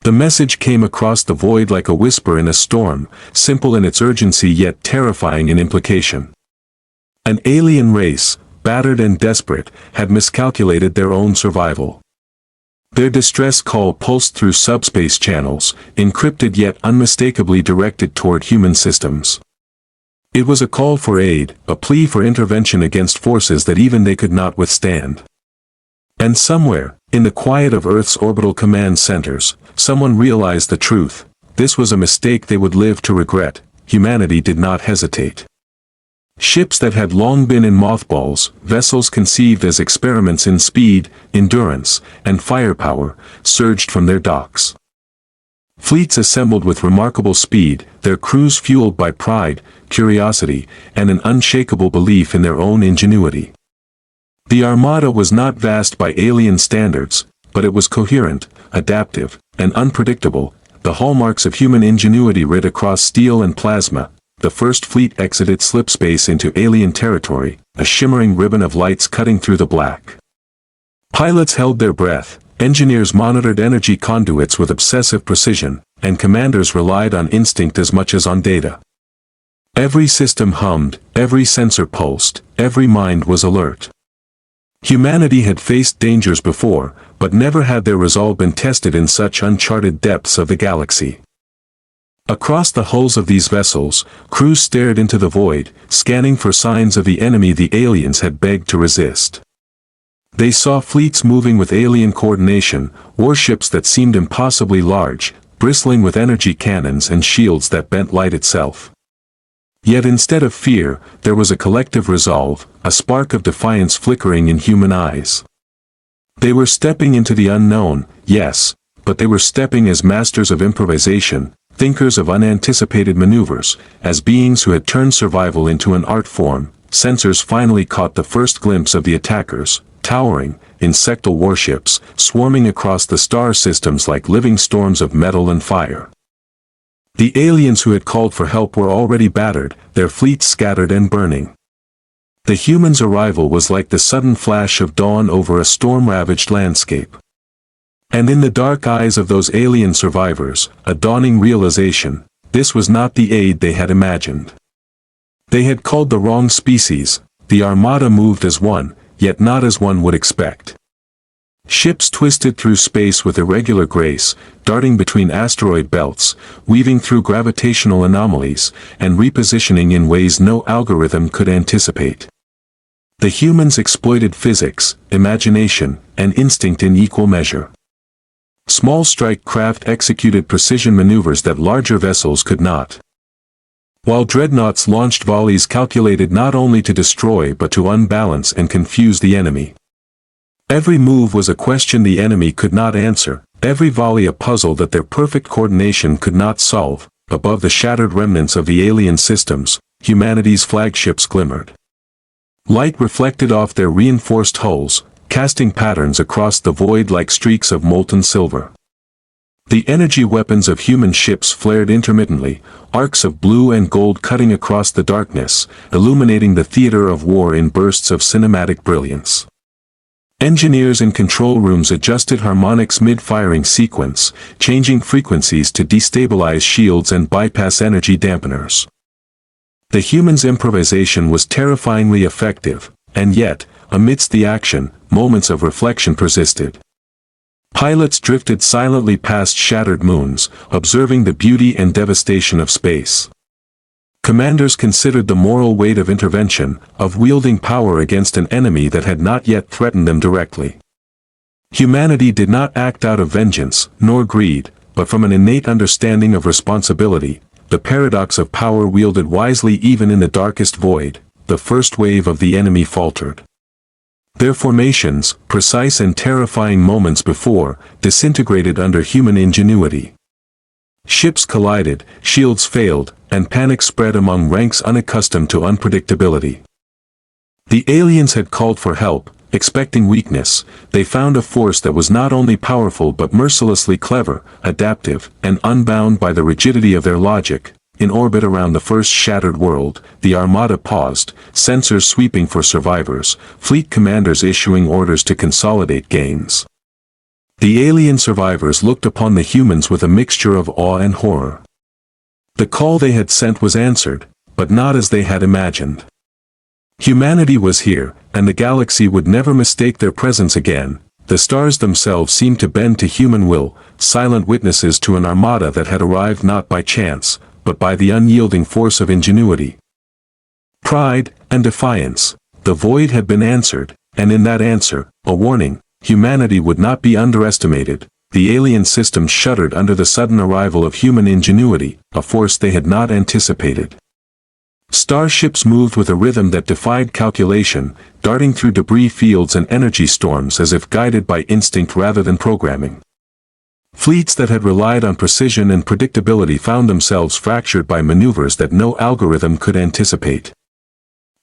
The message came across the void like a whisper in a storm, simple in its urgency yet terrifying in implication. An alien race, battered and desperate, had miscalculated their own survival. Their distress call pulsed through subspace channels, encrypted yet unmistakably directed toward human systems. It was a call for aid, a plea for intervention against forces that even they could not withstand. And somewhere, in the quiet of Earth's orbital command centers, someone realized the truth. This was a mistake they would live to regret. Humanity did not hesitate. Ships that had long been in mothballs, vessels conceived as experiments in speed, endurance, and firepower, surged from their docks. Fleets assembled with remarkable speed, their crews fueled by pride, curiosity, and an unshakable belief in their own ingenuity. The Armada was not vast by alien standards, but it was coherent, adaptive, and unpredictable, the hallmarks of human ingenuity writ across steel and plasma. The first fleet exited slipspace into alien territory, a shimmering ribbon of lights cutting through the black. Pilots held their breath, engineers monitored energy conduits with obsessive precision, and commanders relied on instinct as much as on data. Every system hummed, every sensor pulsed, every mind was alert. Humanity had faced dangers before, but never had their resolve been tested in such uncharted depths of the galaxy. Across the hulls of these vessels, crews stared into the void, scanning for signs of the enemy the aliens had begged to resist. They saw fleets moving with alien coordination, warships that seemed impossibly large, bristling with energy cannons and shields that bent light itself. Yet instead of fear, there was a collective resolve, a spark of defiance flickering in human eyes. They were stepping into the unknown, yes, but they were stepping as masters of improvisation, thinkers of unanticipated maneuvers, as beings who had turned survival into an art form. Sensors finally caught the first glimpse of the attackers, towering, insectal warships, swarming across the star systems like living storms of metal and fire. The aliens who had called for help were already battered, their fleets scattered and burning. The humans' arrival was like the sudden flash of dawn over a storm-ravaged landscape. And in the dark eyes of those alien survivors, a dawning realization: this was not the aid they had imagined. They had called the wrong species. The Armada moved as one, yet not as one would expect. Ships twisted through space with irregular grace, darting between asteroid belts, weaving through gravitational anomalies, and repositioning in ways no algorithm could anticipate. The humans exploited physics, imagination, and instinct in equal measure. Small strike craft executed precision maneuvers that larger vessels could not. While dreadnoughts launched volleys calculated not only to destroy but to unbalance and confuse the enemy. Every move was a question the enemy could not answer, every volley a puzzle that their perfect coordination could not solve. Above the shattered remnants of the alien systems, humanity's flagships glimmered. Light reflected off their reinforced hulls, casting patterns across the void like streaks of molten silver. The energy weapons of human ships flared intermittently, arcs of blue and gold cutting across the darkness, illuminating the theater of war in bursts of cinematic brilliance. Engineers in control rooms adjusted harmonics mid-firing sequence, changing frequencies to destabilize shields and bypass energy dampeners. The humans' improvisation was terrifyingly effective, and yet, amidst the action, moments of reflection persisted. Pilots drifted silently past shattered moons, observing the beauty and devastation of space. Commanders considered the moral weight of intervention, of wielding power against an enemy that had not yet threatened them directly. Humanity did not act out of vengeance, nor greed, but from an innate understanding of responsibility. The paradox of power wielded wisely even in the darkest void. The first wave of the enemy faltered. Their formations, precise and terrifying moments before, disintegrated under human ingenuity. Ships collided, shields failed, and panic spread among ranks unaccustomed to unpredictability. The aliens had called for help, expecting weakness. They found a force that was not only powerful but mercilessly clever, adaptive, and unbound by the rigidity of their logic. In orbit around the first shattered world, the Armada paused, sensors sweeping for survivors, fleet commanders issuing orders to consolidate gains. The alien survivors looked upon the humans with a mixture of awe and horror. The call they had sent was answered, but not as they had imagined. Humanity was here, and the galaxy would never mistake their presence again. The stars themselves seemed to bend to human will, silent witnesses to an armada that had arrived not by chance, but by the unyielding force of ingenuity. Pride and defiance. The void had been answered, and in that answer, a warning: humanity would not be underestimated. The alien system shuddered under the sudden arrival of human ingenuity, a force they had not anticipated. Starships moved with a rhythm that defied calculation, darting through debris fields and energy storms as if guided by instinct rather than programming. Fleets that had relied on precision and predictability found themselves fractured by maneuvers that no algorithm could anticipate.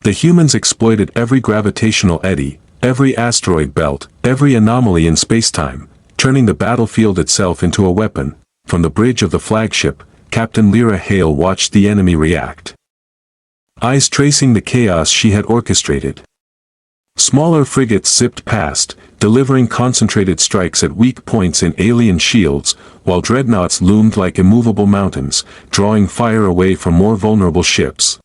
The humans exploited every gravitational eddy, every asteroid belt, every anomaly in spacetime, turning the battlefield itself into a weapon. From the bridge of the flagship, Captain Lyra Hale watched the enemy react, eyes tracing the chaos she had orchestrated. Smaller frigates zipped past, delivering concentrated strikes at weak points in alien shields, while dreadnoughts loomed like immovable mountains, drawing fire away from more vulnerable ships.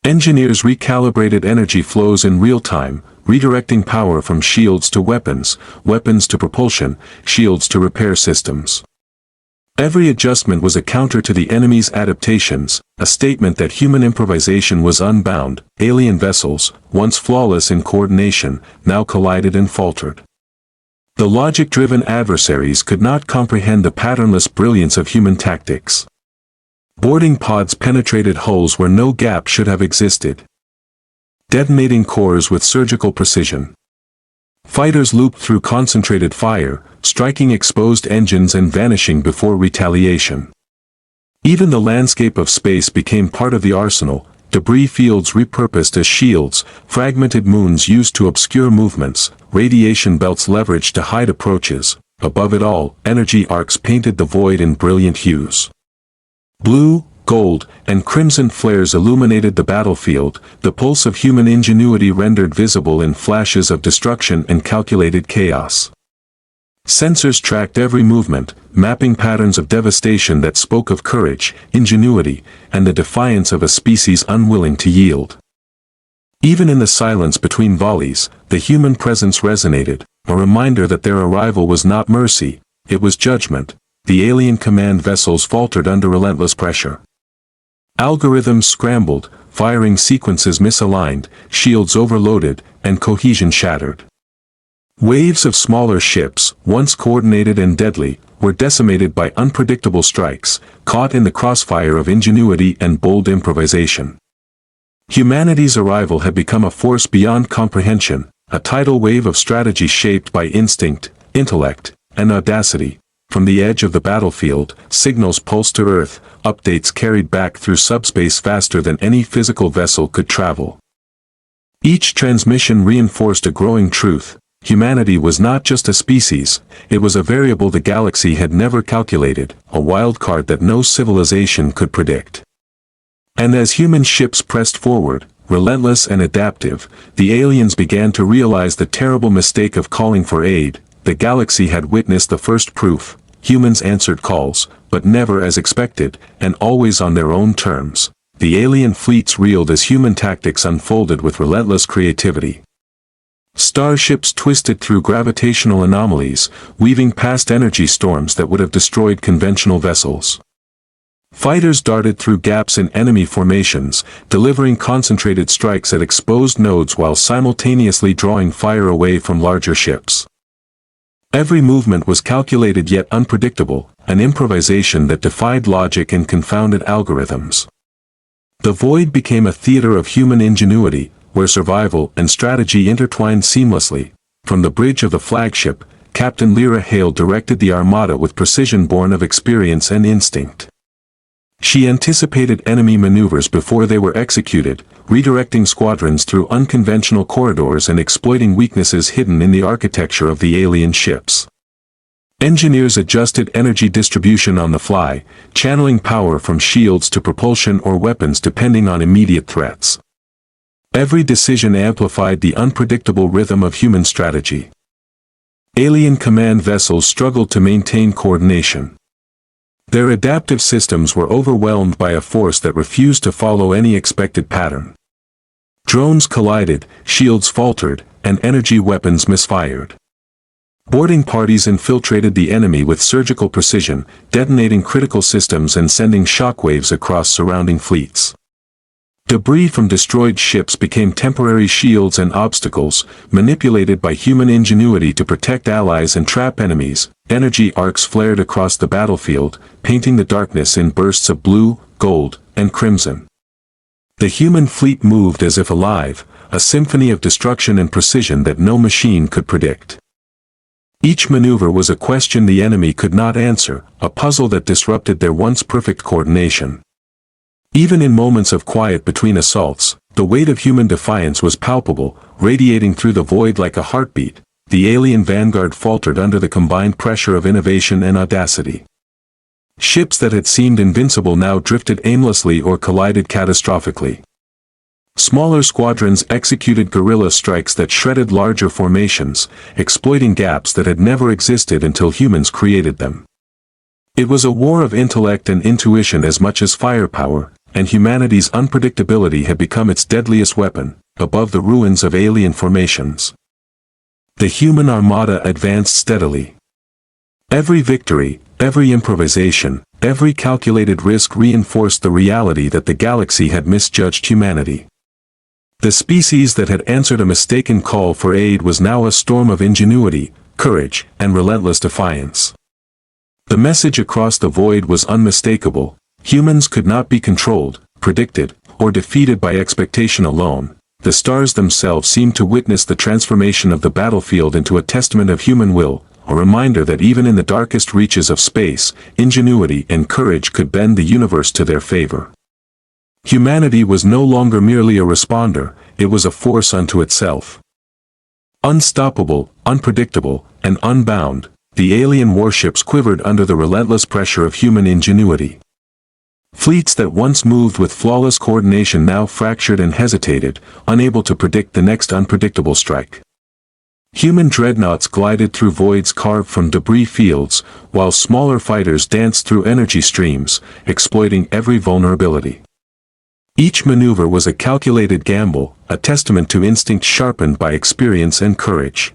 Engineers recalibrated energy flows in real time, redirecting power from shields to weapons, weapons to propulsion, shields to repair systems. Every adjustment was a counter to the enemy's adaptations, a statement that human improvisation was unbound. Alien vessels, once flawless in coordination, now collided and faltered. The logic-driven adversaries could not comprehend the patternless brilliance of human tactics. Boarding pods penetrated hulls where no gap should have existed, detonating cores with surgical precision. Fighters looped through concentrated fire, striking exposed engines and vanishing before retaliation. Even the landscape of space became part of the arsenal, debris fields repurposed as shields, fragmented moons used to obscure movements, radiation belts leveraged to hide approaches. Above it all, energy arcs painted the void in brilliant hues. Blue, gold, and crimson flares illuminated the battlefield, the pulse of human ingenuity rendered visible in flashes of destruction and calculated chaos. Sensors tracked every movement, mapping patterns of devastation that spoke of courage, ingenuity, and the defiance of a species unwilling to yield. Even in the silence between volleys, the human presence resonated, a reminder that their arrival was not mercy, it was judgment. The alien command vessels faltered under relentless pressure. Algorithms scrambled, firing sequences misaligned, shields overloaded, and cohesion shattered. Waves of smaller ships, once coordinated and deadly, were decimated by unpredictable strikes, caught in the crossfire of ingenuity and bold improvisation. Humanity's arrival had become a force beyond comprehension, a tidal wave of strategy shaped by instinct, intellect, and audacity. From the edge of the battlefield, signals pulsed to Earth, updates carried back through subspace faster than any physical vessel could travel. Each transmission reinforced a growing truth: humanity was not just a species, it was a variable the galaxy had never calculated, a wildcard that no civilization could predict. And as human ships pressed forward, relentless and adaptive, the aliens began to realize the terrible mistake of calling for aid. The galaxy had witnessed the first proof. Humans answered calls, but never as expected, and always on their own terms. The alien fleets reeled as human tactics unfolded with relentless creativity. Starships twisted through gravitational anomalies, weaving past energy storms that would have destroyed conventional vessels. Fighters darted through gaps in enemy formations, delivering concentrated strikes at exposed nodes while simultaneously drawing fire away from larger ships. Every movement was calculated yet unpredictable, an improvisation that defied logic and confounded algorithms. The void became a theater of human ingenuity, where survival and strategy intertwined seamlessly. From the bridge of the flagship, Captain Lyra Hale directed the Armada with precision born of experience and instinct. She anticipated enemy maneuvers before they were executed, redirecting squadrons through unconventional corridors and exploiting weaknesses hidden in the architecture of the alien ships. Engineers adjusted energy distribution on the fly, channeling power from shields to propulsion or weapons depending on immediate threats. Every decision amplified the unpredictable rhythm of human strategy. Alien command vessels struggled to maintain coordination. Their adaptive systems were overwhelmed by a force that refused to follow any expected pattern. Drones collided, shields faltered, and energy weapons misfired. Boarding parties infiltrated the enemy with surgical precision, detonating critical systems and sending shockwaves across surrounding fleets. Debris from destroyed ships became temporary shields and obstacles, manipulated by human ingenuity to protect allies and trap enemies. Energy arcs flared across the battlefield, painting the darkness in bursts of blue, gold, and crimson. The human fleet moved as if alive, a symphony of destruction and precision that no machine could predict. Each maneuver was a question the enemy could not answer, a puzzle that disrupted their once perfect coordination. Even in moments of quiet between assaults, the weight of human defiance was palpable, radiating through the void like a heartbeat. The alien vanguard faltered under the combined pressure of innovation and audacity. Ships that had seemed invincible now drifted aimlessly or collided catastrophically. Smaller squadrons executed guerrilla strikes that shredded larger formations, exploiting gaps that had never existed until humans created them. It was a war of intellect and intuition as much as firepower, and humanity's unpredictability had become its deadliest weapon, above the ruins of alien formations. The human armada advanced steadily. Every victory, every improvisation, every calculated risk reinforced the reality that the galaxy had misjudged humanity. The species that had answered a mistaken call for aid was now a storm of ingenuity, courage, and relentless defiance. The message across the void was unmistakable: humans could not be controlled, predicted, or defeated by expectation alone. The stars themselves seemed to witness the transformation of the battlefield into a testament of human will, a reminder that even in the darkest reaches of space, ingenuity and courage could bend the universe to their favor. Humanity was no longer merely a responder, it was a force unto itself. Unstoppable, unpredictable, and unbound, the alien warships quivered under the relentless pressure of human ingenuity. Fleets that once moved with flawless coordination now fractured and hesitated, unable to predict the next unpredictable strike. Human dreadnoughts glided through voids carved from debris fields, while smaller fighters danced through energy streams, exploiting every vulnerability. Each maneuver was a calculated gamble, a testament to instinct sharpened by experience and courage.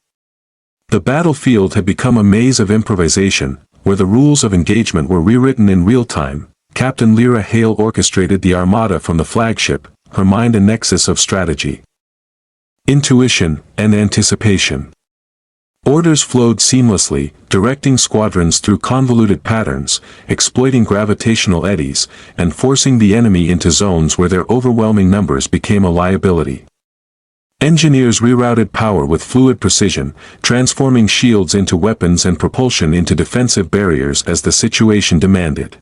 The battlefield had become a maze of improvisation, where the rules of engagement were rewritten in real time. Captain Lyra Hale orchestrated the Armada from the flagship, her mind a nexus of strategy, intuition, and anticipation. Orders flowed seamlessly, directing squadrons through convoluted patterns, exploiting gravitational eddies, and forcing the enemy into zones where their overwhelming numbers became a liability. Engineers rerouted power with fluid precision, transforming shields into weapons and propulsion into defensive barriers as the situation demanded.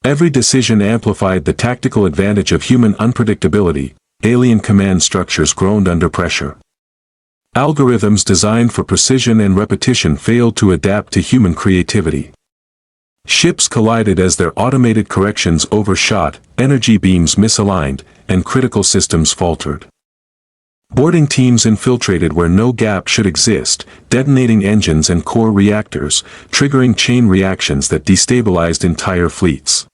Every decision amplified the tactical advantage of human unpredictability. Alien command structures groaned under pressure. Algorithms designed for precision and repetition failed to adapt to human creativity. Ships collided as their automated corrections overshot, energy beams misaligned, and critical systems faltered. Boarding teams infiltrated where no gap should exist, detonating engines and core reactors, triggering chain reactions that destabilized entire fleets.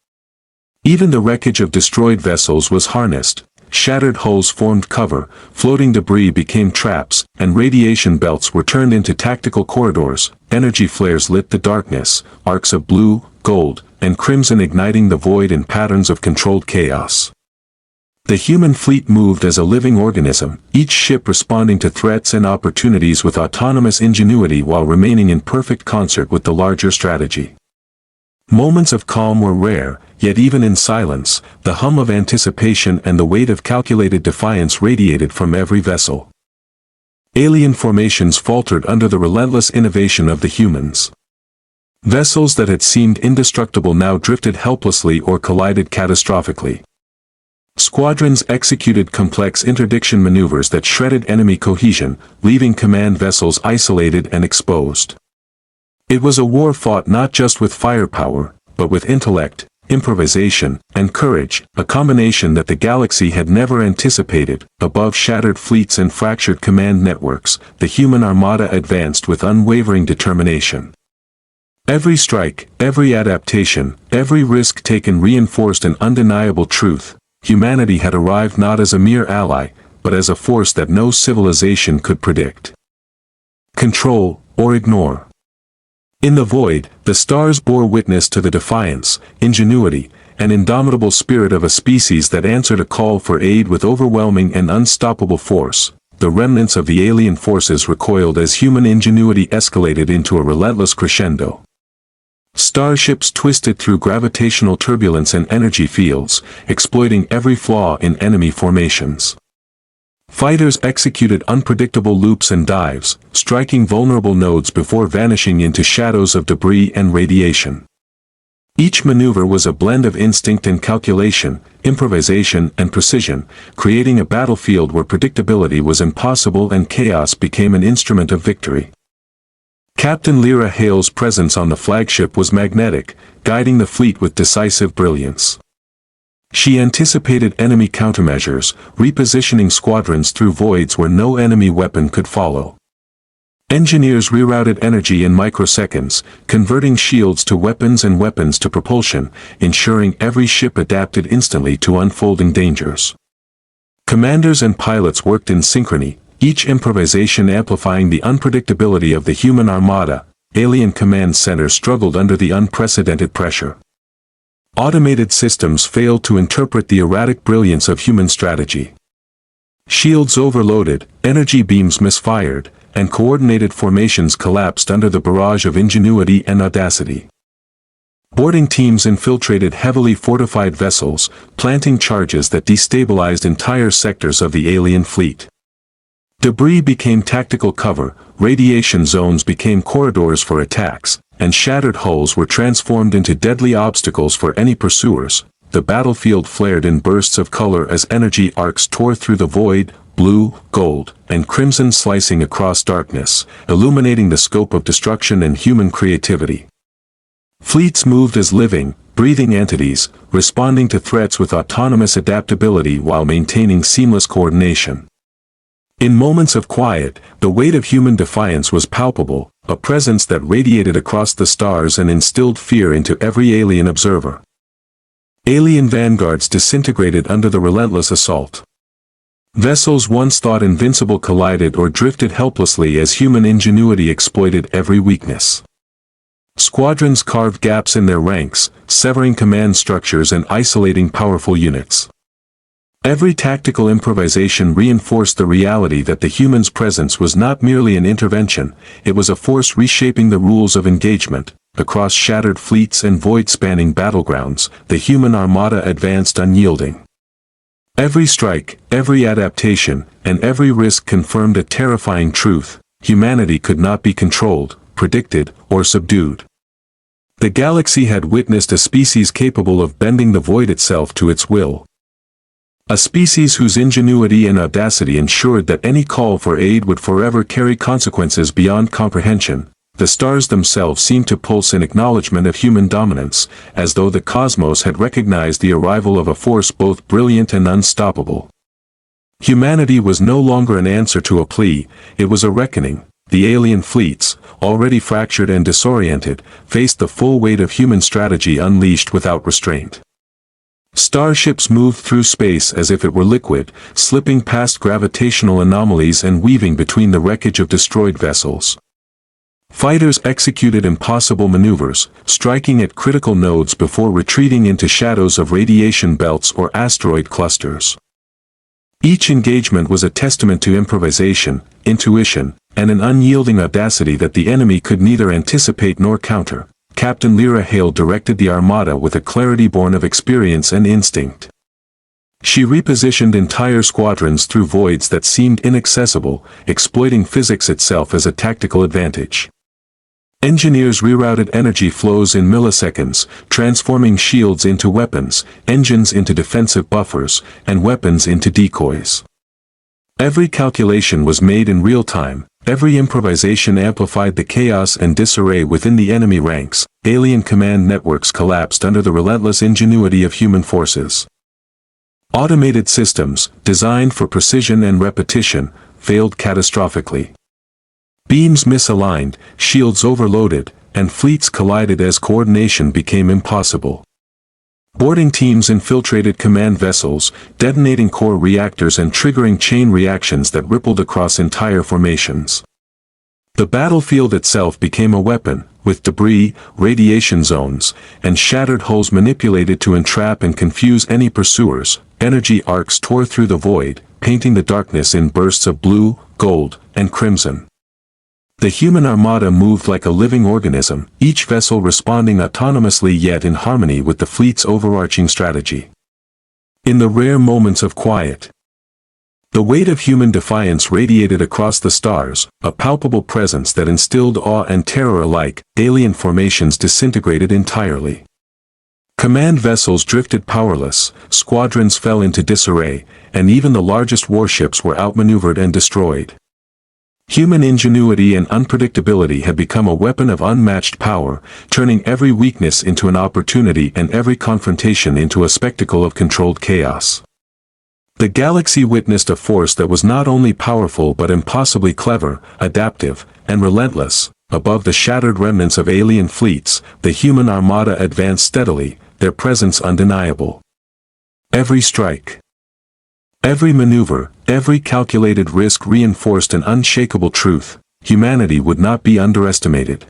Even the wreckage of destroyed vessels was harnessed. Shattered hulls formed cover, floating debris became traps, and radiation belts were turned into tactical corridors. Energy flares lit the darkness, arcs of blue, gold, and crimson igniting the void in patterns of controlled chaos. The human fleet moved as a living organism, each ship responding to threats and opportunities with autonomous ingenuity while remaining in perfect concert with the larger strategy. Moments of calm were rare, yet even in silence, the hum of anticipation and the weight of calculated defiance radiated from every vessel. Alien formations faltered under the relentless innovation of the humans. Vessels that had seemed indestructible now drifted helplessly or collided catastrophically. Squadrons executed complex interdiction maneuvers that shredded enemy cohesion, leaving command vessels isolated and exposed. It was a war fought not just with firepower, but with intellect, improvisation, and courage, a combination that the galaxy had never anticipated. Above shattered fleets and fractured command networks, the human armada advanced with unwavering determination. Every strike, every adaptation, every risk taken reinforced an undeniable truth: humanity had arrived not as a mere ally, but as a force that no civilization could predict, control, or ignore. In the void, the stars bore witness to the defiance, ingenuity, and indomitable spirit of a species that answered a call for aid with overwhelming and unstoppable force. The remnants of the alien forces recoiled as human ingenuity escalated into a relentless crescendo. Starships twisted through gravitational turbulence and energy fields, exploiting every flaw in enemy formations. Fighters executed unpredictable loops and dives, striking vulnerable nodes before vanishing into shadows of debris and radiation. Each maneuver was a blend of instinct and calculation, improvisation and precision, creating a battlefield where predictability was impossible and chaos became an instrument of victory. Captain Lyra Hale's presence on the flagship was magnetic, guiding the fleet with decisive brilliance. She anticipated enemy countermeasures, repositioning squadrons through voids where no enemy weapon could follow. Engineers rerouted energy in microseconds, converting shields to weapons and weapons to propulsion, ensuring every ship adapted instantly to unfolding dangers. Commanders and pilots worked in synchrony, each improvisation amplifying the unpredictability of the human armada. Alien command centers struggled under the unprecedented pressure. Automated systems failed to interpret the erratic brilliance of human strategy. Shields overloaded, energy beams misfired, and coordinated formations collapsed under the barrage of ingenuity and audacity. Boarding teams infiltrated heavily fortified vessels, planting charges that destabilized entire sectors of the alien fleet. Debris became tactical cover, radiation zones became corridors for attacks, and shattered hulls were transformed into deadly obstacles for any pursuers. The battlefield flared in bursts of color as energy arcs tore through the void, blue, gold, and crimson slicing across darkness, illuminating the scope of destruction and human creativity. Fleets moved as living, breathing entities, responding to threats with autonomous adaptability while maintaining seamless coordination. In moments of quiet, the weight of human defiance was palpable, a presence that radiated across the stars and instilled fear into every alien observer. Alien vanguards disintegrated under the relentless assault. Vessels once thought invincible collided or drifted helplessly as human ingenuity exploited every weakness. Squadrons carved gaps in their ranks, severing command structures and isolating powerful units. Every tactical improvisation reinforced the reality that the human's presence was not merely an intervention, it was a force reshaping the rules of engagement. Across shattered fleets and void-spanning battlegrounds, the human armada advanced unyielding. Every strike, every adaptation, and every risk confirmed a terrifying truth: humanity could not be controlled, predicted, or subdued. The galaxy had witnessed a species capable of bending the void itself to its will. A species whose ingenuity and audacity ensured that any call for aid would forever carry consequences beyond comprehension. The stars themselves seemed to pulse in acknowledgement of human dominance, as though the cosmos had recognized the arrival of a force both brilliant and unstoppable. Humanity was no longer an answer to a plea, it was a reckoning. The alien fleets, already fractured and disoriented, faced the full weight of human strategy unleashed without restraint. Starships moved through space as if it were liquid, slipping past gravitational anomalies and weaving between the wreckage of destroyed vessels. Fighters executed impossible maneuvers, striking at critical nodes before retreating into shadows of radiation belts or asteroid clusters. Each engagement was a testament to improvisation, intuition, and an unyielding audacity that the enemy could neither anticipate nor counter. Captain Lyra Hale directed the Armada with a clarity born of experience and instinct. She repositioned entire squadrons through voids that seemed inaccessible, exploiting physics itself as a tactical advantage. Engineers rerouted energy flows in milliseconds, transforming shields into weapons, engines into defensive buffers, and weapons into decoys. Every calculation was made in real time, Every improvisation amplified the chaos and disarray within the enemy ranks. Alien command networks collapsed under the relentless ingenuity of human forces. Automated systems, designed for precision and repetition, failed catastrophically. Beams misaligned, shields overloaded, and fleets collided as coordination became impossible. Boarding teams infiltrated command vessels, detonating core reactors and triggering chain reactions that rippled across entire formations. The battlefield itself became a weapon, with debris, radiation zones, and shattered hulls manipulated to entrap and confuse any pursuers. Energy arcs tore through the void, painting the darkness in bursts of blue, gold, and crimson. The human armada moved like a living organism, each vessel responding autonomously yet in harmony with the fleet's overarching strategy. In the rare moments of quiet, the weight of human defiance radiated across the stars, a palpable presence that instilled awe and terror alike. Alien formations disintegrated entirely. Command vessels drifted powerless, squadrons fell into disarray, and even the largest warships were outmaneuvered and destroyed. Human ingenuity and unpredictability had become a weapon of unmatched power, turning every weakness into an opportunity and every confrontation into a spectacle of controlled chaos. The galaxy witnessed a force that was not only powerful but impossibly clever, adaptive, and relentless. Above the shattered remnants of alien fleets, the human armada advanced steadily, their presence undeniable. Every strike, every maneuver, every calculated risk reinforced an unshakable truth: humanity would not be underestimated.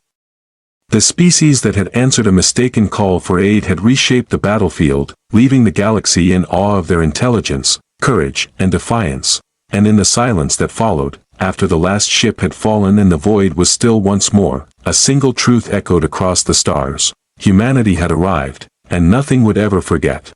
The species that had answered a mistaken call for aid had reshaped the battlefield, leaving the galaxy in awe of their intelligence, courage, and defiance. And in the silence that followed, after the last ship had fallen and the void was still once more, a single truth echoed across the stars: humanity had arrived, and nothing would ever forget.